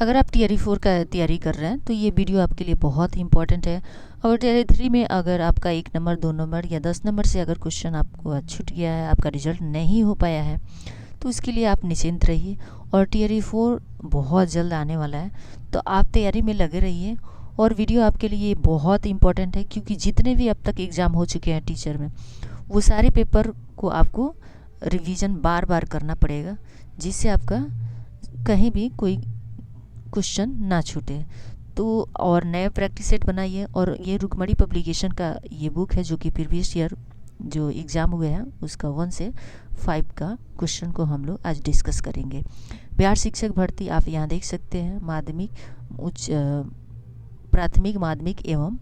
अगर आप टीआरई 4 का तैयारी कर रहे हैं तो ये वीडियो आपके लिए बहुत ही इंपॉर्टेंट है। और टीआरई 3 में अगर आपका 1 नंबर 2 नंबर या 10 नंबर से अगर क्वेश्चन आपको छूट गया है, आपका रिजल्ट नहीं हो पाया है, तो उसके लिए आप निश्चिंत रहिए। और टीआरई 4 बहुत जल्द आने वाला है, तो आप तैयारी में लगे रहिए। और वीडियो आपके लिए बहुत इंपॉर्टेंट है, क्योंकि जितने भी अब तक एग्ज़ाम हो चुके हैं टीचर में, वो सारे पेपर को आपको रिवीजन बार बार करना पड़ेगा, जिससे आपका कहीं भी कोई क्वेश्चन ना छूटे। तो और नया प्रैक्टिस सेट बनाइए। और ये रुक्मणी पब्लिकेशन का ये बुक है, जो कि प्रीवियस ईयर जो एग्ज़ाम हुए हैं उसका 1 से 5 का क्वेश्चन को हम लोग आज डिस्कस करेंगे। बिहार शिक्षक भर्ती आप यहाँ देख सकते हैं, माध्यमिक, उच्च प्राथमिक, माध्यमिक एवं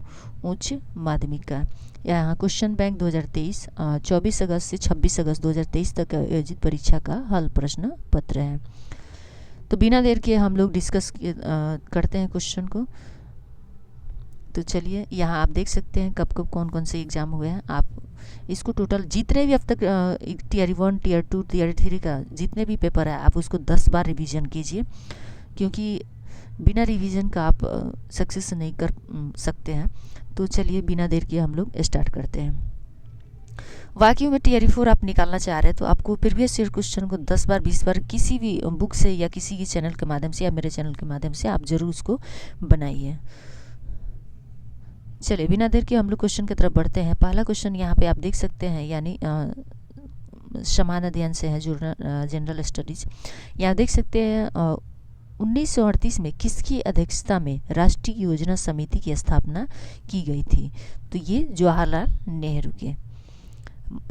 उच्च माध्यमिक का। यहाँ क्वेश्चन बैंक 2023 24 अगस्त से 26 अगस्त 2023 तक आयोजित परीक्षा का हल प्रश्न पत्र है। तो बिना देर के हम लोग डिस्कस करते हैं क्वेश्चन को। तो चलिए, यहाँ आप देख सकते हैं कब कब कौन कौन से एग्ज़ाम हुए हैं। आप इसको टोटल जितने भी अब तक टीआरई 1, टीआरई 2, टीआरई 3 का जितने भी पेपर है, आप उसको 10 बार रिवीजन कीजिए, क्योंकि बिना रिवीजन का आप सक्सेस नहीं कर सकते हैं। तो चलिए, बिना देर के हम लोग स्टार्ट करते हैं। वाकई में टीआरई 4 आप निकालना चाह रहे हैं तो आपको प्रीवियस ईयर क्वेश्चन को 10 बार 20 बार किसी भी बुक से या किसी की चैनल के माध्यम से या मेरे चैनल के माध्यम से आप ज़रूर उसको बनाइए। चलिए, बिना देर के हम लोग क्वेश्चन की तरफ बढ़ते हैं। पहला क्वेश्चन यहाँ पे आप देख सकते हैं, यानी समान अध्ययन से है, जनरल स्टडीज़। यहाँ देख सकते हैं 1938 में किसकी अध्यक्षता में राष्ट्रीय योजना समिति की स्थापना की गई थी? तो ये जवाहरलाल नेहरू के।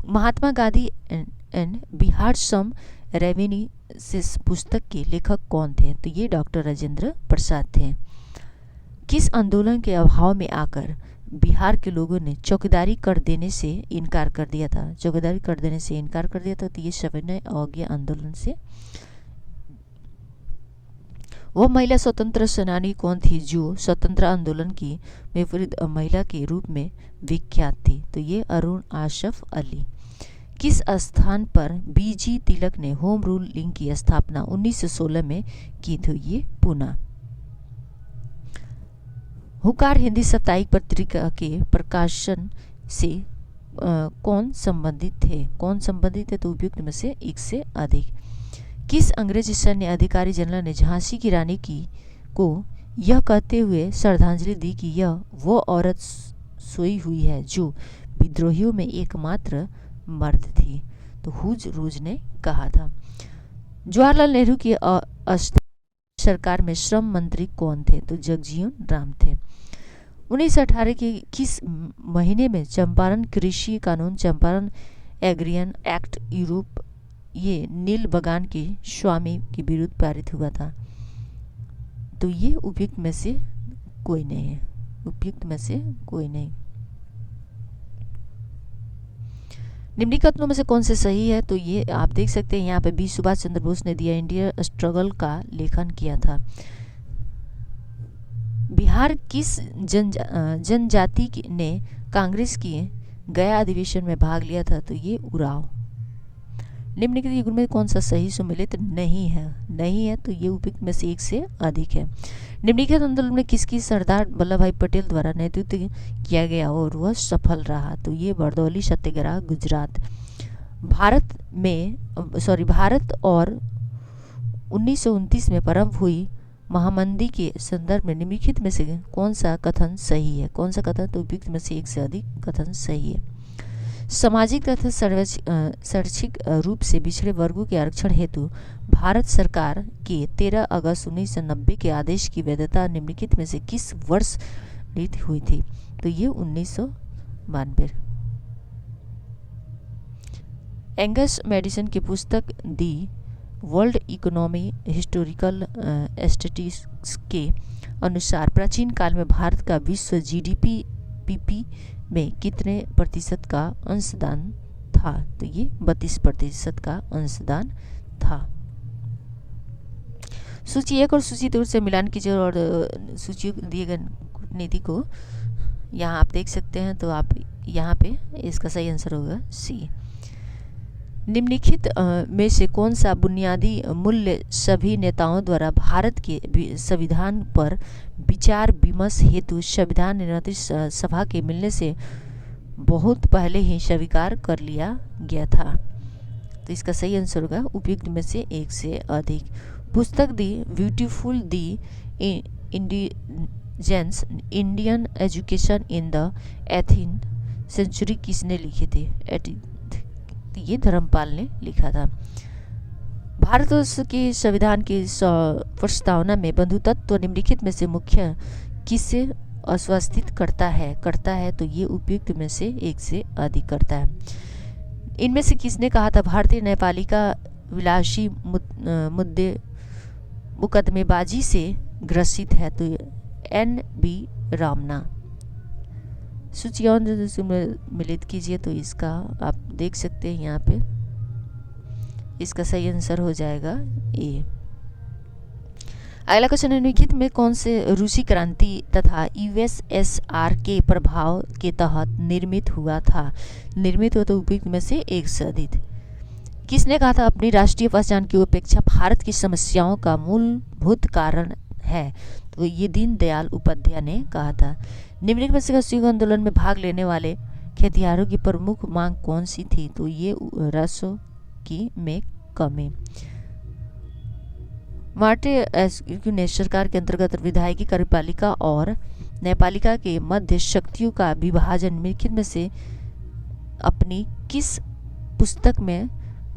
Mahatma Gandhi and Bihar some reminiscences पुस्तक के लेखक कौन थे? तो ये डॉक्टर राजेंद्र प्रसाद थे। किस आंदोलन के अभाव में आकर बिहार के लोगों ने चौकीदारी कर देने से इनकार कर दिया था? चौकीदारी कर देने से इनकार कर दिया था, तो ये सविनय अवज्ञा आंदोलन से। वह महिला स्वतंत्र सेनानी कौन थी जो स्वतंत्र आंदोलन की विपरीत महिला के रूप में विख्यात थी? तो ये अरुण आशफ अली। किस स्थान पर बीजी तिलक ने होम रूल लीग की स्थापना 1916 में की थी? ये पुणे। हुकार हिंदी साप्ताहिक पत्रिका के प्रकाशन से कौन संबंधित थे? कौन संबंधित है? तो उपयुक्त में से एक से अधिक। किस अंग्रेजी सैन्य अधिकारी जनरल ने झांसी की रानी को यह कहते हुए श्रद्धांजलि दी कि यह वो औरत सोई हुई है जो विद्रोहियों में एकमात्र मर्द थी? तो हुज रूज ने कहा था। जवाहरलाल नेहरू की सरकार में श्रम मंत्री कौन थे? तो जगजीवन राम थे। 1918 के किस महीने में चंपारण कृषि कानून, चंपारण एग्रियन एक्ट यूरोप ये नील बगान के स्वामी के विरुद्ध पारित हुआ था? तो ये उपयुक्त में से कोई नहीं है। उपयुक्त में से कोई नहीं। निम्नलिखित में से कौन से सही है? तो ये आप देख सकते हैं, यहाँ पे बी सुभाष चंद्र बोस ने दिया इंडिया स्ट्रगल का लेखन किया था। बिहार किस जनजाति ने कांग्रेस की गया अधिवेशन में भाग लिया था? तो ये उराव। निम्नलिखित युग में कौन सा सही सुमेलित नहीं है? नहीं है, तो ये उपयुक्त में से एक से अधिक है। निम्नलिखित आंदोलन में किसकी सरदार वल्लभ भाई पटेल द्वारा नेतृत्व किया गया और वह सफल रहा? तो ये बरदौली सत्याग्रह, गुजरात। भारत और 1929 में प्रारंभ हुई महामंदी के संदर्भ में निम्नलिखित में से कौन सा कथन सही है? कौन सा कथन? तो उपयुक्त में से एक से अधिक कथन सही है। सामाजिक तथा शैक्षिक रूप से पिछड़े वर्गों के आरक्षण हेतु भारत सरकार के 13 अगस्त 1990 के आदेश की वैधता निम्नलिखित में से किस वर्ष नीति हुई थी? तो ये 1992। एंगस मैडिसन की पुस्तक the world economy historical statistics के अनुसार प्राचीन काल में भारत का विश्व जीडीपी पीपी में कितने प्रतिशत का अंशदान था? तो ये 32% का अंशदान था। सूची 1 और सूची 2 से मिलान कीजिए और सूची दिए गए कूटनीति को यहाँ आप देख सकते हैं। तो आप यहाँ पे इसका सही आंसर होगा सी। निम्नलिखित में से कौन सा बुनियादी मूल्य सभी नेताओं द्वारा भारत के संविधान पर विचार विमर्श हेतु संविधान निर्माता सभा के मिलने से बहुत पहले ही स्वीकार कर लिया गया था? तो इसका सही आंसर होगा उपयुक्त में से एक से अधिक। पुस्तक the beautiful the indigenous Indian education in the 18th century किसने लिखी थी? ये धर्मपाल ने लिखा था। भारतवर्ष के संविधान की प्रस्तावना में बंधुत्व निम्नलिखित में से मुख्य किससे आश्वासित करता है तो ये उपयुक्त में से एक से अधिक करता है। इनमें से किसने कहा था भारतीय न्यायपालिका विलासी मुकदमेबाजी से ग्रसित है? तो NB रामना। सूचियों मिलित कीजिए। तो इसका आप देख सकते हैं यहाँ पे, इसका सही आंसर हो जाएगा ए। अगला क्वेश्चन, निम्नलिखित में कौन से रूसी क्रांति तथा USSR के प्रभाव के तहत निर्मित हुआ था? निर्मित हुआ तो उपयुक्त में से एक से अधिक। किसने कहा था अपनी राष्ट्रीय पहचान की उपेक्षा भारत की समस्याओं का मूलभूत कारण है? तो ये दीनदयाल उपाध्याय ने कहा था। निम्नलिखित में से असहयोग आंदोलन में भाग लेने वाले खेतिहरों की प्रमुख मांग कौन सी थी? तो ये रसों की में कमी। मार्टे सरकार के अंतर्गत विधायकी कार्यपालिका और न्यायपालिका के मध्य शक्तियों का विभाजन निम्नलिखित में से अपनी किस पुस्तक में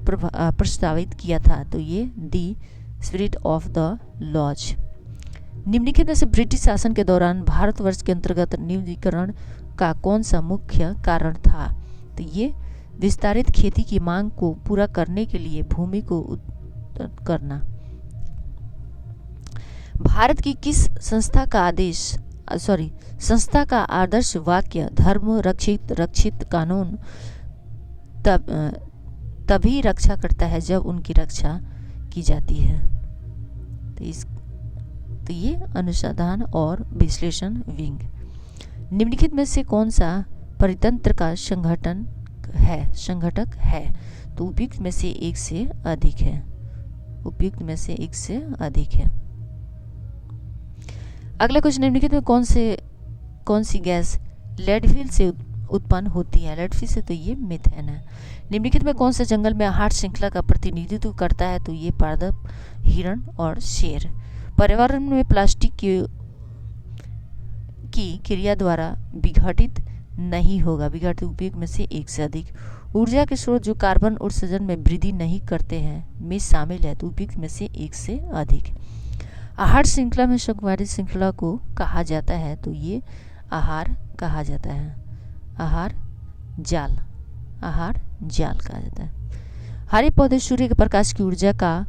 प्रस्तावित किया था? तो ये the spirit of the laws. निम्नलिखित में से ब्रिटिश शासन के दौरान भारतवर्ष के अंतर्गत निजीकरण का कौन सा मुख्य कारण था? तो ये विस्तारित खेती की मांग को पूरा करने के लिए भूमि को करना। भारत की किस संस्था का आदर्श वाक्य धर्म रक्षित कानून तभी रक्षा करता है जब उनकी रक्षा की जाती है? तो ये अनुसंधान और विश्लेषण विंग। निम्नलिखित में से कौन सा परितंत्र का संघटक है? तो उपयुक्त में से एक से अधिक है। उपयुक्त में से एक से अधिक है। अगला क्वेश्चन, निम्नलिखित में कौन सी गैस लेडफिल से उत्पन्न होती है? लेडफिल से तो ये मीथेन है। निम्नलिखित में कौन सा जंगल में आहार श्रृंखला का प्रतिनिधित्व करता है? तो ये पादप, हिरण और शेर। पर्यावरण में प्लास्टिक की क्रिया द्वारा विघटित नहीं होगा। विघटित उपयुक्त में से एक से अधिक। ऊर्जा के स्रोत जो कार्बन उत्सर्जन में वृद्धि नहीं करते हैं में शामिल है। तो उपयुक्त में से एक से अधिक। आहार श्रृंखला में शाकाहारी श्रृंखला को कहा जाता है? तो ये आहार कहा जाता है। आहार जाल कहा जाता है। हरे पौधे सूर्य के प्रकाश की ऊर्जा का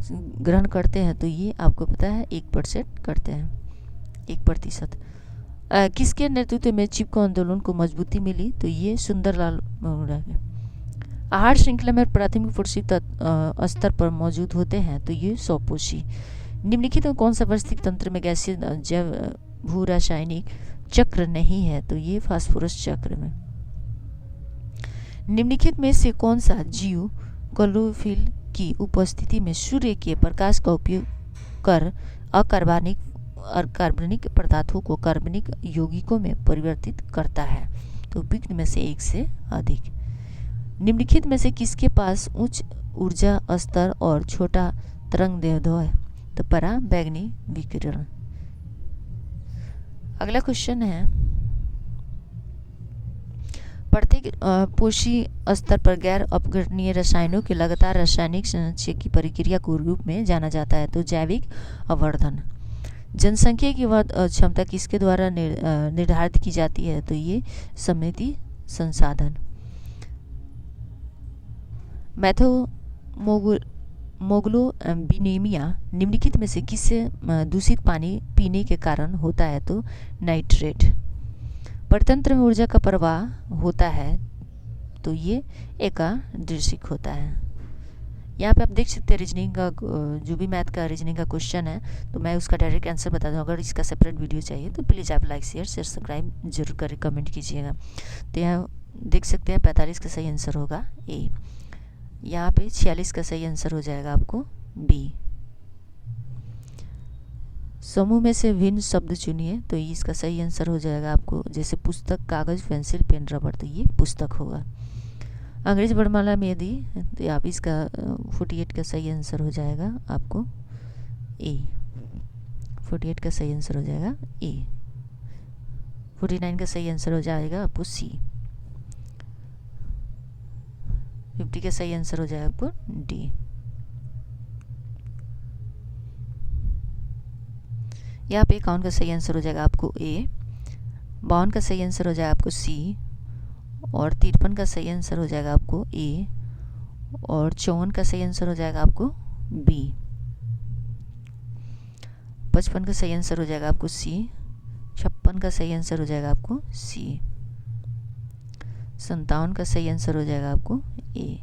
ग्रहण करते हैं? तो ये आपको पता है 1% करते हैं, 1%। किसके नेतृत्व में चिपको आंदोलन को मजबूती मिली? तो ये सुंदरलाल बहुगुणा के। आहार श्रृंखला में प्राथमिक पोषक तत्व स्तर पर मौजूद होते हैं? तो ये सौपोषी। निम्नलिखित में कौन सा पारिस्थितिक तंत्र में गैसीय जैव भू रासायनिक चक्र नहीं है? तो ये फास्फोरस चक्र में। निम्नलिखित में से कौन सा जीव क्लोरोफिल की उपस्थिति में सूर्य के प्रकाश का उपयोग कर कार्बनिक पदार्थों को कार्बनिक यौगिकों में परिवर्तित करता है? तो उपयुक्त में से एक से अधिक। निम्नलिखित में से किसके पास उच्च ऊर्जा स्तर और छोटा तरंगदैर्ध्य है? तो पराबैंगनी विकिरण। अगला क्वेश्चन है, प्रत्येक पोषी स्तर पर गैर अपघटनीय रसायनों के लगातार रासायनिक संचय की प्रक्रिया को रूप में जाना जाता है? तो जैविक अवर्धन। जनसंख्या की क्षमता किसके द्वारा निर्धारित की जाती है? तो ये समिति संसाधन। मैथोमोग्लोबिनेमिया निम्नलिखित में से किससे दूषित पानी पीने के कारण होता है? तो नाइट्रेट। परितंत्र में ऊर्जा का प्रवाह होता है? तो ये एकादृशिक होता है। यहाँ पे आप देख सकते हैं रीजनिंग का जो भी मैथ का रीजनिंग का क्वेश्चन है, तो मैं उसका डायरेक्ट आंसर बता दूँ। अगर इसका सेपरेट वीडियो चाहिए तो प्लीज़ आप लाइक शेयर सब्सक्राइब जरूर करें, कमेंट कीजिएगा। तो यहाँ देख सकते हैं 45 का सही आंसर होगा ए। यहाँ पे 46 का सही आंसर हो जाएगा आपको बी। समूह में से भिन्न शब्द चुनिए, तो इसका सही आंसर हो जाएगा आपको, जैसे पुस्तक, कागज़, पेंसिल, पेन, रबड़, तो ये पुस्तक होगा। अंग्रेजी वर्णमाला में यदि, तो आप इसका 48 का सही आंसर हो जाएगा आपको ए। 48 का सही आंसर हो जाएगा ए। 49 का सही आंसर हो जाएगा आपको सी। 50 का सही आंसर हो जाएगा आपको डी। यहाँ पे 51 का सही आंसर हो जाएगा आपको ए। 52 का सही आंसर हो जाएगा आपको सी। और 53 का सही आंसर हो जाएगा आपको ए। और 54 का सही आंसर हो जाएगा आपको बी। 55 का सही आंसर हो जाएगा आपको सी। 56 का सही आंसर हो जाएगा आपको सी। 57 का सही आंसर हो जाएगा आपको ए।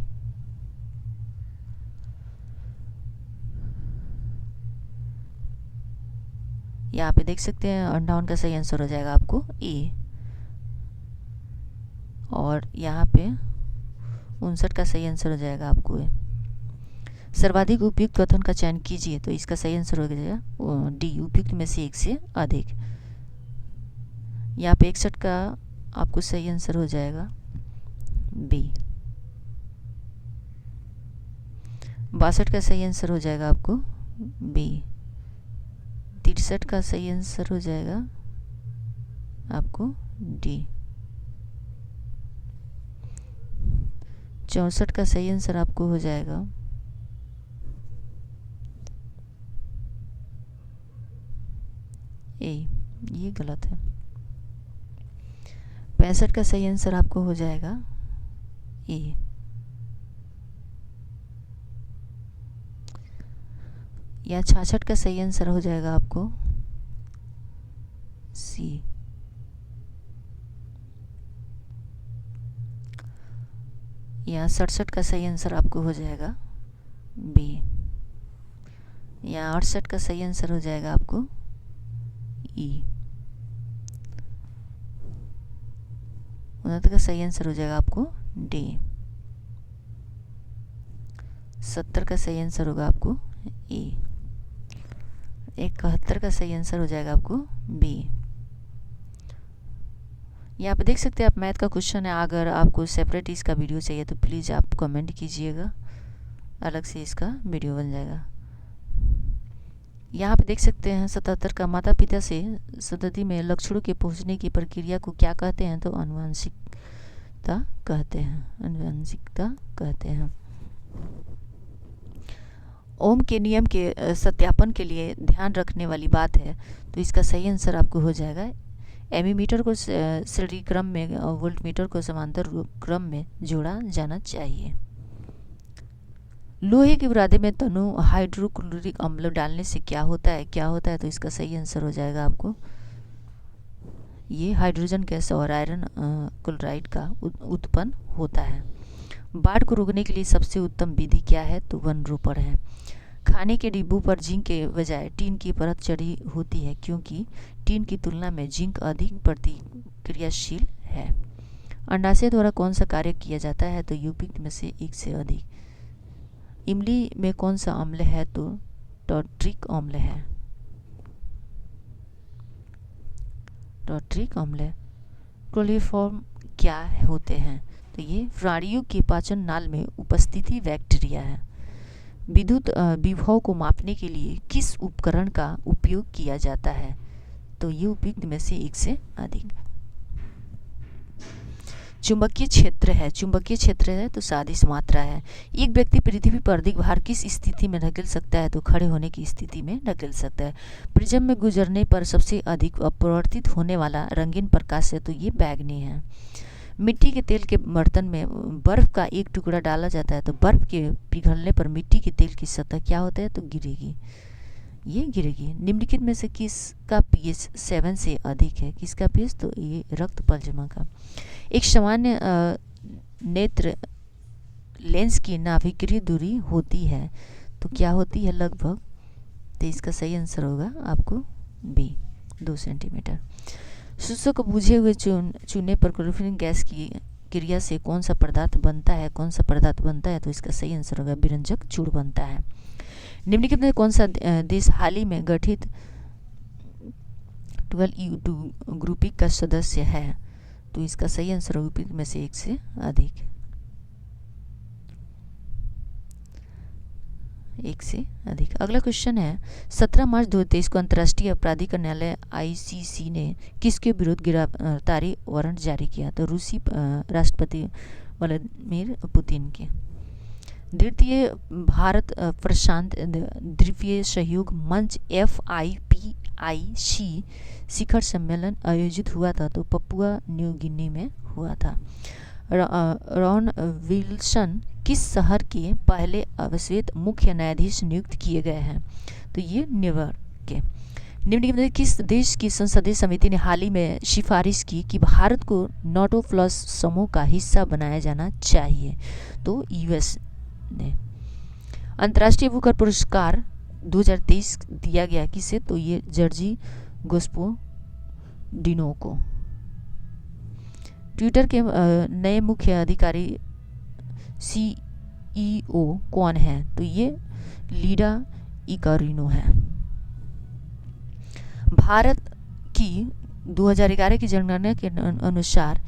यहाँ पे देख सकते हैं 58 का सही आंसर हो जाएगा आपको ए। और यहाँ पे 59 का सही आंसर हो जाएगा आपको ए। सर्वाधिक उपयुक्त कथन का चयन कीजिए, तो इसका सही आंसर हो जाएगा डी, उपयुक्त में से एक से अधिक। यहाँ पे 61 का आपको सही आंसर हो जाएगा बी। 62 का सही आंसर हो जाएगा आपको बी। 63 का सही आंसर हो जाएगा आपको डी। 64 का सही आंसर आपको हो जाएगा ए, ये गलत है। 65 का सही आंसर आपको हो जाएगा ए। या 66 का सही आंसर हो जाएगा आपको सी। या 67 का सही आंसर आपको हो जाएगा बी। या 68 का सही आंसर हो जाएगा आपको ई। 69 का सही आंसर हो जाएगा आपको डी। 70 का सही आंसर होगा आपको ए। 71 का सही आंसर हो जाएगा आपको बी। यहाँ पे देख सकते हैं आप, मैथ का क्वेश्चन है। अगर आपको सेपरेट इसका वीडियो चाहिए तो प्लीज़ आप कमेंट कीजिएगा, अलग से इसका वीडियो बन जाएगा। यहाँ पे देख सकते हैं 77 का, माता पिता से संतति में लक्षणों के पहुँचने की प्रक्रिया को क्या कहते हैं, तो आनुवंशिकता कहते हैं। आनुवंशिकता कहते हैं। ओम के नियम के सत्यापन के लिए ध्यान रखने वाली बात है, तो इसका सही आंसर आपको हो जाएगा एमीमीटर को श्रेणी क्रम में, वोल्टमीटर को समांतर क्रम में जोड़ा जाना चाहिए। लोहे के बुरादे में तनु हाइड्रोक्लोरिक अम्ल डालने से क्या होता है, तो इसका सही आंसर हो जाएगा आपको ये हाइड्रोजन गैस और आयरन क्लोराइड का उत्पन्न होता है। बाढ़ को रोकने के लिए सबसे उत्तम विधि क्या है, तो वनरोपण है। खाने के डिब्बों पर जिंक के बजाय टीन की परत चढ़ी होती है, क्योंकि टीन की तुलना में जिंक अधिक प्रतिक्रियाशील है। अंडाशय द्वारा कौन सा कार्य किया जाता है, तो उपयुक्त में से एक से अधिक। इमली में कौन सा अम्ल है, तो टॉर्ट्रिक अम्ल है। टॉर्ट्रिक अम्ल। क्लोरोफॉर्म क्या होते हैं, तो ये प्राणियों के पाचन नाल में उपस्थिति बैक्टीरिया है। विद्युत विभव को मापने के लिए किस उपकरण का उपयोग किया जाता है, तो ये उपयुक्त में से एक से अधिक। चुंबकीय क्षेत्र है तो सदिश मात्रा है। एक व्यक्ति पृथ्वी पर अधिक भार किस स्थिति में धकेल सकता है, तो खड़े होने की स्थिति में धकेल सकता है। प्रिज्म में गुजरने पर सबसे अधिक अपवर्तित होने वाला रंगीन प्रकाश है, तो ये बैगनी है। मिट्टी के तेल के बर्तन में बर्फ का एक टुकड़ा डाला जाता है, तो बर्फ के पिघलने पर मिट्टी के तेल की सतह क्या होता है, तो गिरेगी, ये गिरेगी। निम्नलिखित में से किसका pH 7 से अधिक है, किसका pH, तो ये रक्त प्लाज्मा का। एक सामान्य नेत्र लेंस की नाभिकीय दूरी होती है, तो क्या होती है, लगभग, तो इसका सही आंसर होगा आपको बी, 2 सेंटीमीटर। शीशों को बुझे हुए चूने पर क्लोरोफिल गैस की क्रिया से कौन सा पदार्थ बनता है, तो इसका सही आंसर होगा विरंजक चूर्ण बनता है। निम्नलिखित में कौन सा देश हाल ही में गठित 12U2 ग्रुपिंग का सदस्य है, तो इसका सही आंसर होगा उपयुक्त में से एक से अधिक। अगला क्वेश्चन है 17 मार्च 2023 को अंतर्राष्ट्रीय आपराधिक न्यायालय ICC ने किसके विरुद्ध गिरफ्तारी वारंट जारी किया, तो रूसी राष्ट्रपति व्लादिमीर पुतिन के। द्वितीय भारत प्रशांत द्वीपीय सहयोग मंच FIPIC शिखर सम्मेलन आयोजित हुआ था, तो पपुआ न्यू गिनी में हुआ था। रॉन विल्सन किस शहर के पहले अवश्वेत मुख्य न्यायाधीश नियुक्त किए गए हैं, तो ये न्यूयॉर्क के। निम्नलिखित में किस देश की संसदीय समिति ने हाल ही में सिफारिश की कि भारत को नाटो प्लस समूह का हिस्सा बनाया जाना चाहिए, तो US ने। अंतर्राष्ट्रीय बुकर पुरस्कार 2023 दिया गया किसे, तो ये जर्जी गोस्पोडिनो को। ट्विटर के नए मुख्य अधिकारी CEO कौन है, तो ये लीडा इकारिनो है। भारत की 2011 की जनगणना के अनुसार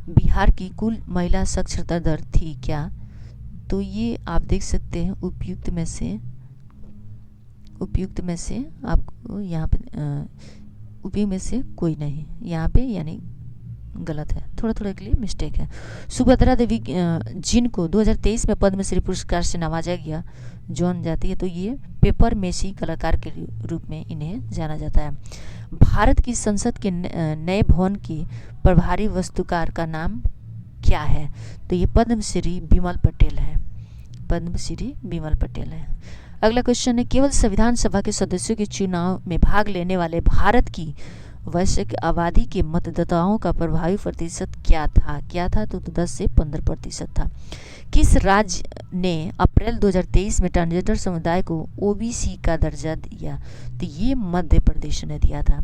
बिहार की कुल महिला साक्षरता दर थी क्या, तो ये आप देख सकते हैं उपयुक्त में से आपको यहाँ पे उपयुक्त में से कोई नहीं, यहाँ पे यानी गलत है, थोड़ा के लिए मिस्टेक है। सुभद्रा देवी जिनको 2023 में पद्मश्री पुरस्कार से नवाजा गया जान जाती है, तो ये पेपर मेसी कलाकार के रूप में इन्हें जाना जाता है। भारत की संसद के नए भवन की प्रभारी वस्तुकार का नाम क्या है, तो ये पद्मश्री बिमल पटेल है। अगला क्वेश्चन है केवल संविधान सभा के सदस्यों के चुनाव में भाग लेने वाले भारत की वैश्विक आबादी के मतदाताओं का प्रभावी प्रतिशत क्या था, तो 10 से 15% था। किस राज्य ने अप्रैल 2023 में ट्रांसजेंडर समुदाय को OBC का दर्जा दिया, तो ये मध्य प्रदेश ने दिया था।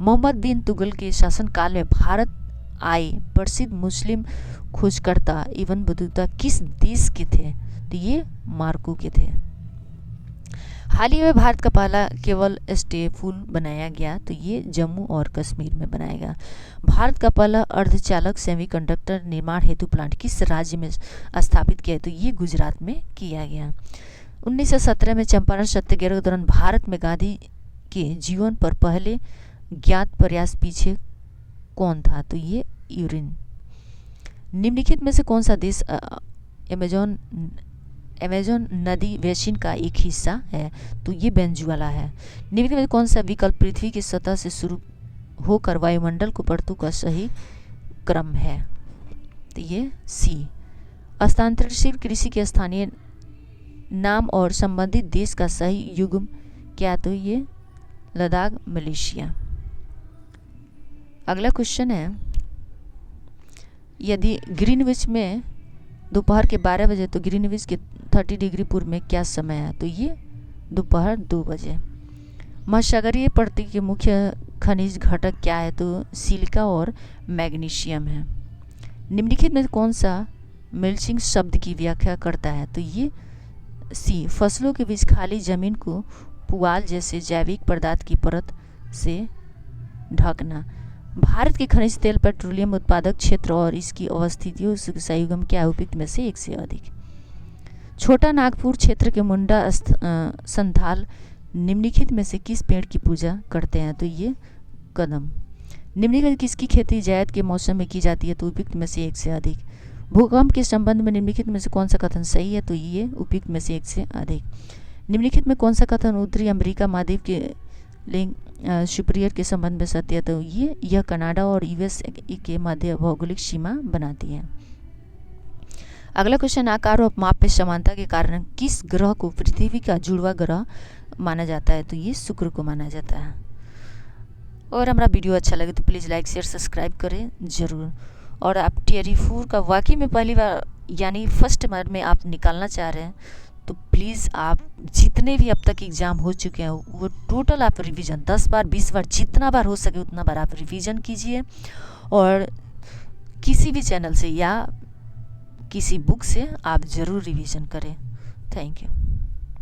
मोहम्मद बिन तुगलक के शासनकाल में भारत आए प्रसिद्ध मुस्लिम खोजकर्ता एवं बंधुता किस देश के थे, तो ये मार्को के थे। हाल ही में भारत का पहला केबल स्टेपुल बनाया गया, तो ये जम्मू और कश्मीर में बनाया गया। भारत का पहला अर्धचालक सेमीकंडक्टर निर्माण हेतु प्लांट किस राज्य में स्थापित किया, तो ये गुजरात में किया गया। 1917 में चंपारण सत्याग्रह के दौरान भारत में गांधी के जीवन पर पहले ज्ञात प्रयास पीछे कौन था, तो ये यूरिन। निम्नलिखित में से कौन सा देश अमेजन नदी बेसिन का एक हिस्सा है, तो ये वेनेजुएला है। निम्नलिखित में कौन सा विकल्प पृथ्वी की सतह से शुरू होकर वायुमंडल को बढ़तों का सही क्रम है, तो ये C। हस्तांतरणशील कृषि के स्थानीय नाम और संबंधित देश का सही युग्म क्या, तो ये लद्दाख मलेशिया। अगला क्वेश्चन है यदि ग्रीनविच में दोपहर के 12 बजे तो ग्रीनविच के 30 डिग्री पूर्व में क्या समय है, तो ये दोपहर 2 बजे। महासागरीय परत के मुख्य खनिज घटक क्या है, तो सिलिका और मैग्नीशियम है। निम्नलिखित में कौन सा मल्चिंग शब्द की व्याख्या करता है, तो ये C। फसलों के बीच खाली जमीन को पुआल जैसे जैविक पदार्थ की परत से ढकना। भारत के खनिज तेल पेट्रोलियम उत्पादक क्षेत्र और इसकी अवस्थितियों से संयुगम क्या है, उपयुक्त में से एक से अधिक। छोटा नागपुर क्षेत्र के मुंडा संथाल निम्नलिखित में से किस पेड़ की पूजा करते हैं, तो ये कदम। निम्नलिखित किसकी खेती जायद के मौसम में की जाती है, तो उपयुक्त में से एक से अधिक। भूकंप के संबंध में निम्नलिखित में से कौन सा कथन सही है, तो ये उपयुक्त में से एक से अधिक। निम्नलिखित में कौन सा कथन उत्तरी अमेरिका महाद्वीप के लिंग सुपीरियर के संबंध में सत्य है, तो यह कनाडा और US के मध्य भौगोलिक सीमा बनाती है। अगला क्वेश्चन आकार और माप में समानता के कारण किस ग्रह को पृथ्वी का जुड़वा ग्रह माना जाता है, तो ये शुक्र को माना जाता है। और हमारा वीडियो अच्छा लगे तो प्लीज़ लाइक शेयर सब्सक्राइब करें ज़रूर। और आप टियर 4 का वाकई में पहली बार यानी फर्स्ट बार में आप निकालना चाह रहे हैं, तो प्लीज़ आप जितने भी अब तक एग्ज़ाम हो चुके हैं वो टोटल आप रिवीजन 10 बार 20 बार जितना बार हो सके उतना बार आप रिवीजन कीजिए। और किसी भी चैनल से या किसी बुक से आप ज़रूर रिवीजन करें। Thank you.